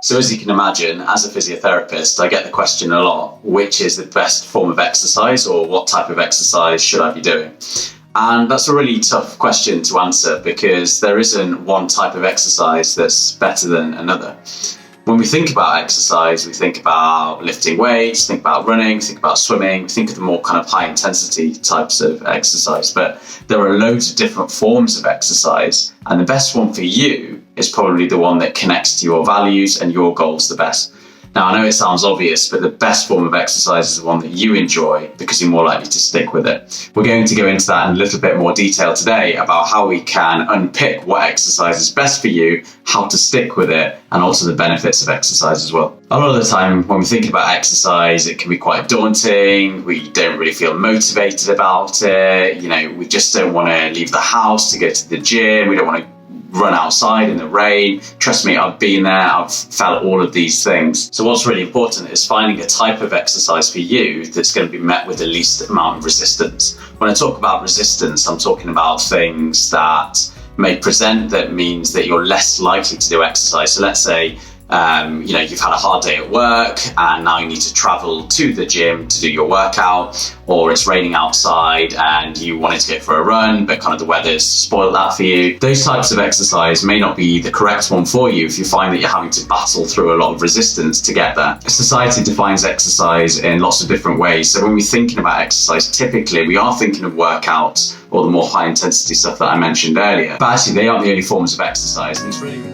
So as you can imagine, as a physiotherapist, I get the question a lot, which is the best form of exercise, or what type of exercise should I be doing? And that's a really tough question to answer, because there isn't one type of exercise that's better than another. When we think about exercise, we think about lifting weights, think about running, think about swimming, think of the more kind of high intensity types of exercise. But there are loads of different forms of exercise, and the best one for you is probably the one that connects to your values and your goals the best. Now, I know it sounds obvious, but the best form of exercise is the one that you enjoy, because you're more likely to stick with it. We're going to go into that in a little bit more detail today, about how we can unpick what exercise is best for you, how to stick with it, and also the benefits of exercise as well. A lot of the time when we think about exercise, it can be quite daunting. We don't really feel motivated about it. We just don't want to leave the house to go to the gym. We don't want to run outside in the rain. Trust me, I've been there, I've felt all of these things. So what's really important is finding a type of exercise for you that's going to be met with the least amount of resistance. When I talk about resistance, I'm talking about things that may present that means that you're less likely to do exercise. So let's say you've had a hard day at work and now you need to travel to the gym to do your workout, or it's raining outside and you wanted to go for a run, but kind of the weather's spoiled that for you. Those types of exercise may not be the correct one for you if you find that you're having to battle through a lot of resistance to get there. Society defines exercise in lots of different ways. So when we're thinking about exercise, typically we are thinking of workouts or the more high intensity stuff that I mentioned earlier. But actually they aren't the only forms of exercise, and it's really...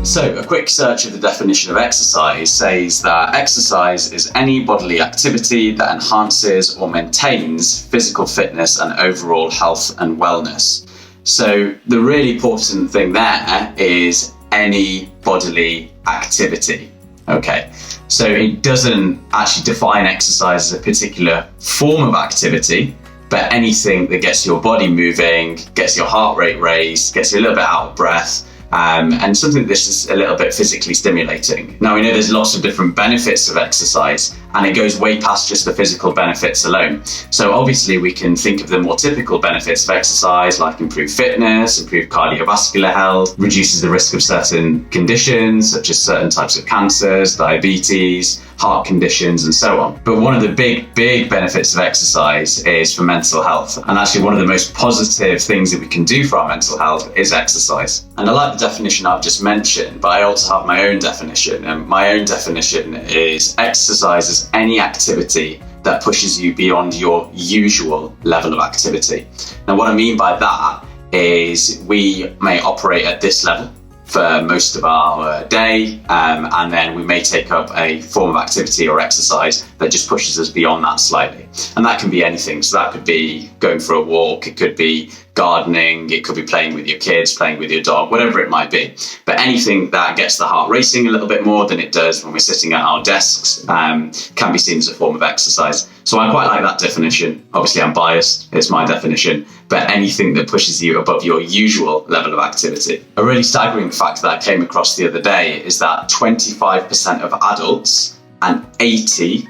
So, a quick search of the definition of exercise says that exercise is any bodily activity that enhances or maintains physical fitness and overall health and wellness. So, the really important thing there is any bodily activity. Okay, so it doesn't actually define exercise as a particular form of activity, but anything that gets your body moving, gets your heart rate raised, gets you a little bit out of breath, and something that's just a little bit physically stimulating. Now, we know there's lots of different benefits of exercise, and it goes way past just the physical benefits alone. So obviously we can think of the more typical benefits of exercise, like improved fitness, improved cardiovascular health, reduces the risk of certain conditions such as certain types of cancers, diabetes, heart conditions, and so on. But one of the big benefits of exercise is for mental health. And actually one of the most positive things that we can do for our mental health is exercise. And I like the definition I've just mentioned, but I also have my own definition. And my own definition is exercise is any activity that pushes you beyond your usual level of activity. Now, what I mean by that is we may operate at this level for most of our day, and then we may take up a form of activity or exercise that just pushes us beyond that slightly. And that can be anything. So that could be going for a walk, it could be gardening, it could be playing with your kids, playing with your dog, whatever it might be. But anything that gets the heart racing a little bit more than it does when we're sitting at our desks can be seen as a form of exercise. So I quite like that definition. Obviously I'm biased, it's my definition, but anything that pushes you above your usual level of activity. A really staggering fact that I came across the other day is that 25% of adults and 80%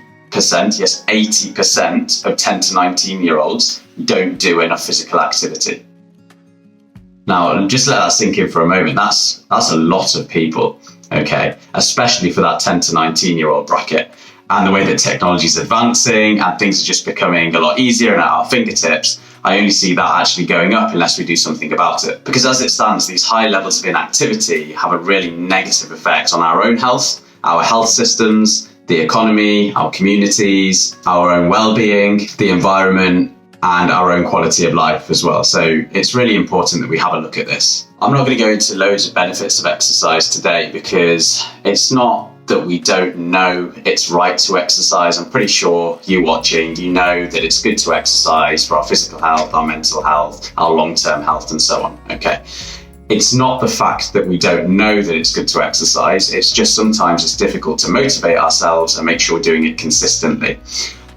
of 10 to 19 year olds don't do enough physical activity. Now, just let that sink in for a moment. That's a lot of people, okay? Especially for that 10 to 19 year old bracket. And the way that technology is advancing and things are just becoming a lot easier and at our fingertips, I only see that actually going up unless we do something about it. Because as it stands, these high levels of inactivity have a really negative effect on our own health, our health systems, the economy, our communities, our own well-being, the environment, and our own quality of life as well. So it's really important that we have a look at this. I'm not going to go into loads of benefits of exercise today, because it's not that we don't know it's right to exercise. I'm pretty sure you watching, you know that it's good to exercise for our physical health, our mental health, our long-term health, and so on. Okay. It's not the fact that we don't know that it's good to exercise. It's just sometimes it's difficult to motivate ourselves and make sure we're doing it consistently.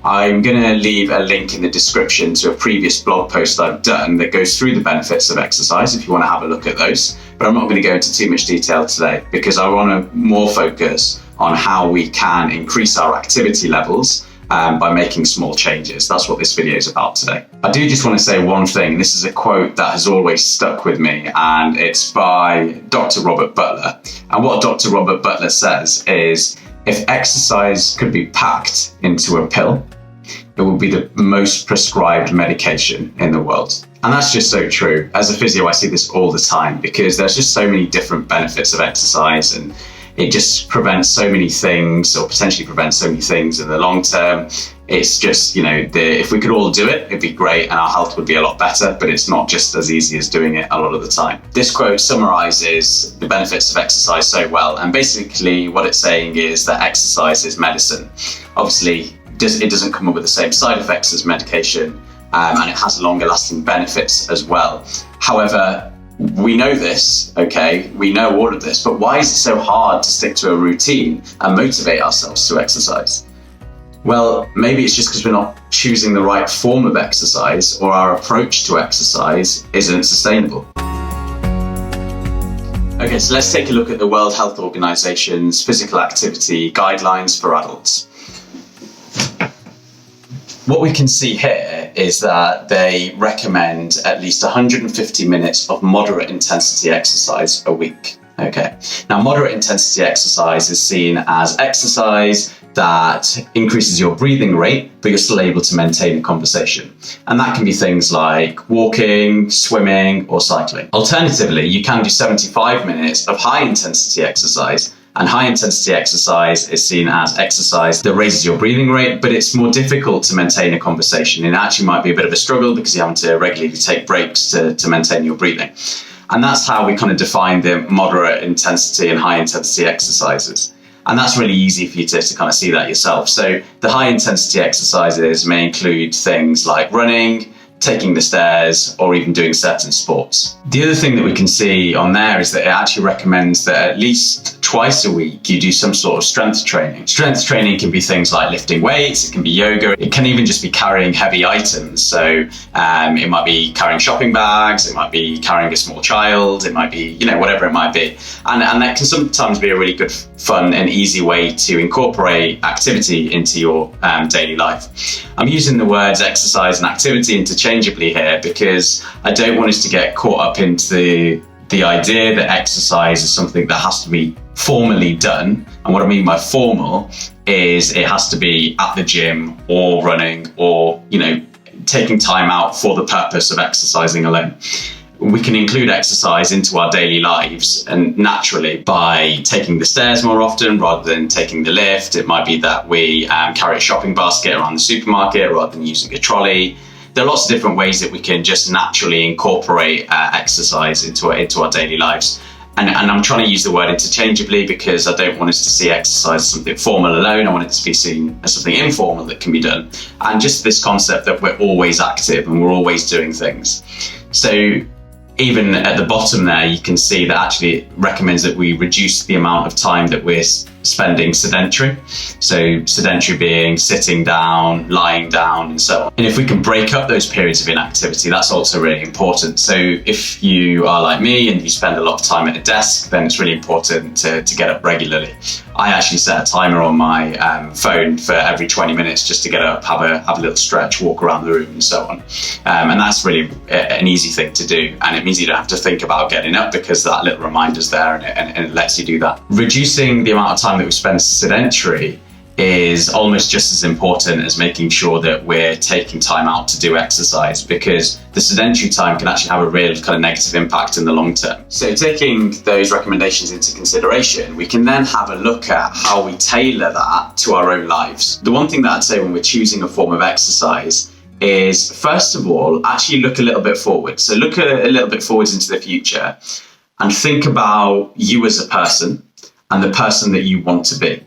I'm going to leave a link in the description to a previous blog post I've done that goes through the benefits of exercise if you want to have a look at those. But I'm not going to go into too much detail today, because I want to more focus on how we can increase our activity levels by making small changes. That's what this video is about today. I do just want to say one thing. This is a quote that has always stuck with me, and it's by Dr. Robert Butler. And what Dr. Robert Butler says is, if exercise could be packed into a pill, it would be the most prescribed medication in the world. And that's just so true. As a physio, I see this all the time because there's just so many different benefits of exercise, and it just prevents so many things, or potentially prevents so many things in the long term. It's just, if we could all do it, it'd be great and our health would be a lot better, but it's not just as easy as doing it a lot of the time. This quote summarizes the benefits of exercise so well. And basically what it's saying is that exercise is medicine. Obviously, it doesn't come up with the same side effects as medication, and it has longer lasting benefits as well. However, we know this, okay? We know all of this, but why is it so hard to stick to a routine and motivate ourselves to exercise? Well, maybe it's just because we're not choosing the right form of exercise, or our approach to exercise isn't sustainable. Okay, so let's take a look at the World Health Organization's physical activity guidelines for adults. What we can see here is that they recommend at least 150 minutes of moderate intensity exercise a week. Okay. Now, moderate intensity exercise is seen as exercise that increases your breathing rate, but you're still able to maintain a conversation. And that can be things like walking, swimming, or cycling. Alternatively, you can do 75 minutes of high intensity exercise. And high intensity exercise is seen as exercise that raises your breathing rate, but it's more difficult to maintain a conversation. It actually might be a bit of a struggle because you're having to regularly take breaks to maintain your breathing. And that's how we kind of define the moderate intensity and high intensity exercises. And that's really easy for you to kind of see that yourself. So the high intensity exercises may include things like running, taking the stairs, or even doing certain sports. The other thing that we can see on there is that it actually recommends that at least twice a week you do some sort of strength training. Strength training can be things like lifting weights, it can be yoga, it can even just be carrying heavy items. So it might be carrying shopping bags, it might be carrying a small child, it might be, whatever it might be. And that can sometimes be a really good, fun and easy way to incorporate activity into your daily life. I'm using the words exercise and activity interchangeably here because I don't want us to get caught up into the idea that exercise is something that has to be formally done. And what I mean by formal is it has to be at the gym or running or, taking time out for the purpose of exercising alone. We can include exercise into our daily lives and naturally by taking the stairs more often rather than taking the lift. It might be that we carry a shopping basket around the supermarket rather than using a trolley. There are lots of different ways that we can just naturally incorporate exercise into our daily lives. And I'm trying to use the word interchangeably because I don't want us to see exercise as something formal alone. I want it to be seen as something informal that can be done. And just this concept that we're always active and we're always doing things. So even at the bottom there, you can see that actually it recommends that we reduce the amount of time that we're spending sedentary. So sedentary being sitting down, lying down, and so on. And if we can break up those periods of inactivity, that's also really important. So if you are like me and you spend a lot of time at a desk, then it's really important to get up regularly. I actually set a timer on my phone for every 20 minutes just to get up, have a little stretch, walk around the room and so on. And that's really an easy thing to do. And it means you don't have to think about getting up because that little reminder's there and it lets you do that. Reducing the amount of time that we spend sedentary is almost just as important as making sure that we're taking time out to do exercise, because the sedentary time can actually have a real kind of negative impact in the long term. So taking those recommendations into consideration, we can then have a look at how we tailor that to our own lives. The one thing that I'd say when we're choosing a form of exercise is, first of all, actually look a little bit forward. So look a little bit forwards into the future and think about you as a person and the person that you want to be.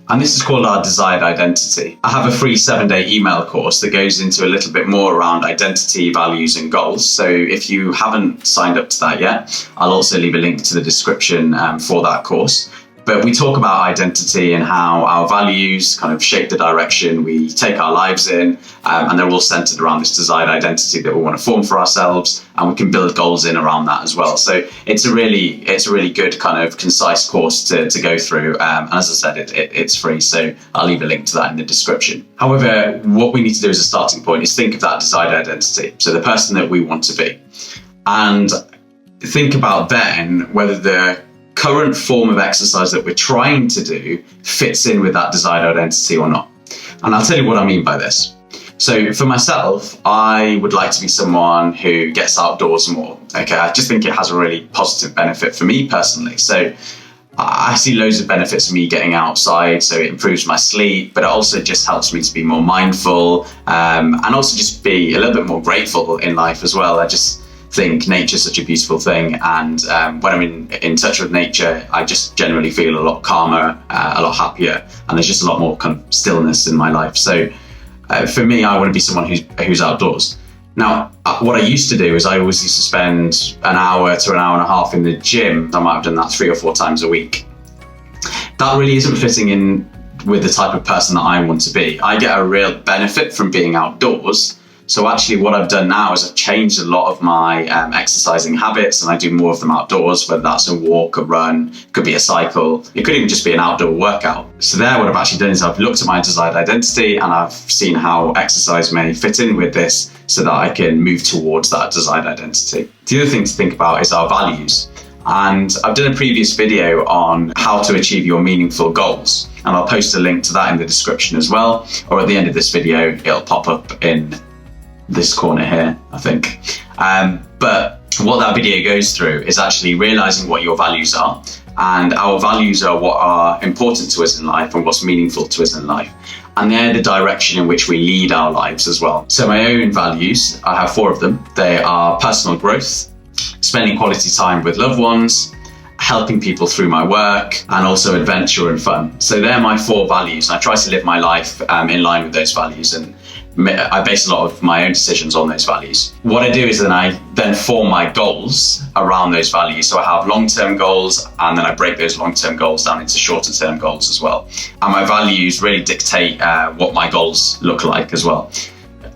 And this is called our desired identity. I have a free 7-day email course that goes into a little bit more around identity, values, and goals. So if you haven't signed up to that yet, I'll also leave a link to the description for that course. But we talk about identity and how our values kind of shape the direction we take our lives in, and they're all centered around this desired identity that we want to form for ourselves, and we can build goals in around that as well. So it's a really good kind of concise course to go through. And as I said, it's free, so I'll leave a link to that in the description. However, what we need to do as a starting point is think of that desired identity, so the person that we want to be, and think about then whether the current form of exercise that we're trying to do fits in with that desired identity or not. And I'll tell you what I mean by this. So for myself, I would like to be someone who gets outdoors more. Okay, I just think it has a really positive benefit for me personally. So I see loads of benefits of me getting outside. So it improves my sleep, but it also just helps me to be more mindful, and also just be a little bit more grateful in life as well. I just think nature's such a beautiful thing, and when I'm in touch with nature, I just generally feel a lot calmer, a lot happier, and there's just a lot more kind of stillness in my life. So for me, I want to be someone who's outdoors. Now, what I used to do is I always used to spend an hour to an hour and a half in the gym. I might have done that 3 or 4 times a week. That really isn't fitting in with the type of person that I want to be. I get a real benefit from being outdoors. So actually what I've done now is I've changed a lot of my exercising habits, and I do more of them outdoors, whether that's a walk, a run, could be a cycle, it could even just be an outdoor workout. So there, what I've actually done is I've looked at my desired identity and I've seen how exercise may fit in with this so that I can move towards that desired identity. The other thing to think about is our values. And I've done a previous video on how to achieve your meaningful goals, and I'll post a link to that in the description as well, or at the end of this video, it'll pop up in this corner here, I think. But what that video goes through is actually realizing what your values are, and our values are what are important to us in life and what's meaningful to us in life. And they're the direction in which we lead our lives as well. So my own values, I have 4 of them. They are personal growth, spending quality time with loved ones, helping people through my work, and also adventure and fun. So they're my 4 values. I try to live my life in line with those values, and I base a lot of my own decisions on those values. What I do is I then form my goals around those values. So I have long-term goals, and then I break those long-term goals down into shorter-term goals as well. And my values really dictate what my goals look like as well.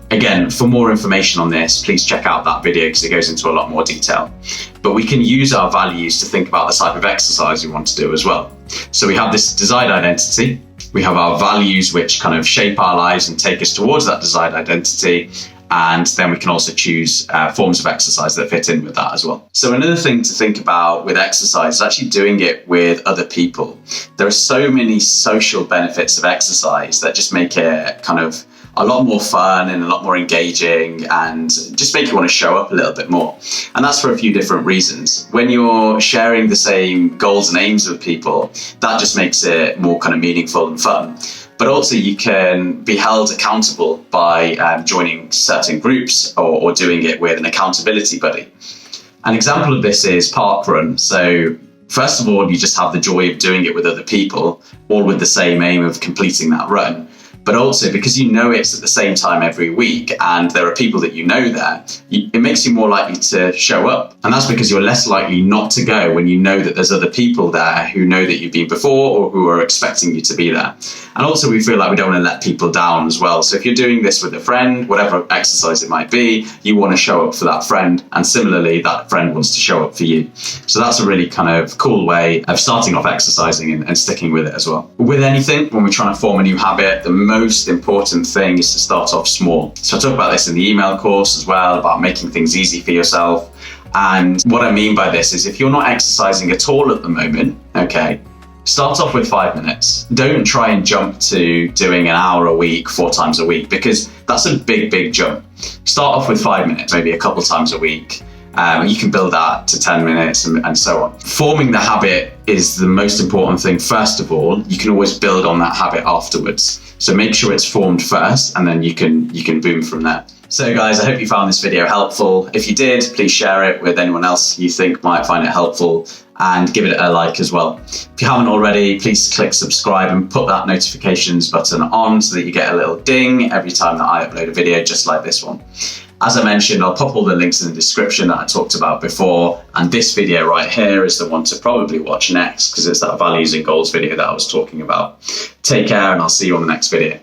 Again, for more information on this, please check out that video because it goes into a lot more detail. But we can use our values to think about the type of exercise we want to do as well. So we have this desired identity. We have our values, which kind of shape our lives and take us towards that desired identity. And then we can also choose forms of exercise that fit in with that as well. So another thing to think about with exercise is actually doing it with other people. There are so many social benefits of exercise that just make it kind of a lot more fun and a lot more engaging, and just make you want to show up a little bit more. And that's for a few different reasons. When you're sharing the same goals and aims with people, that just makes it more kind of meaningful and fun. But also you can be held accountable by joining certain groups or doing it with an accountability buddy. An example of this is parkrun. So first of all, you just have the joy of doing it with other people, all with the same aim of completing that run. But also because you know it's at the same time every week and there are people that you know there, it makes you more likely to show up. And that's because you're less likely not to go when you know that there's other people there who know that you've been before or who are expecting you to be there. And also we feel like we don't want to let people down as well. So if you're doing this with a friend, whatever exercise it might be, you want to show up for that friend. And similarly, that friend wants to show up for you. So that's a really kind of cool way of starting off exercising and sticking with it as well. With anything, when we're trying to form a new habit, the most important thing is to start off small. So I talk about this in the email course as well, about making things easy for yourself. And what I mean by this is if you're not exercising at all at the moment, okay, start off with 5 minutes. Don't try and jump to doing an hour a week, 4 times a week, because that's a big jump. Start off with 5 minutes, maybe a couple times a week. You can build that to 10 minutes and so on. Forming the habit is the most important thing. First of all, you can always build on that habit afterwards. So make sure it's formed first, and then you can boom from there. So guys, I hope you found this video helpful. If you did, please share it with anyone else you think might find it helpful, and give it a like as well. If you haven't already, please click subscribe and put that notifications button on so that you get a little ding every time that I upload a video just like this one. As I mentioned, I'll pop all the links in the description that I talked about before, and this video right here is the one to probably watch next because it's that values and goals video that I was talking about. Take care, and I'll see you on the next video.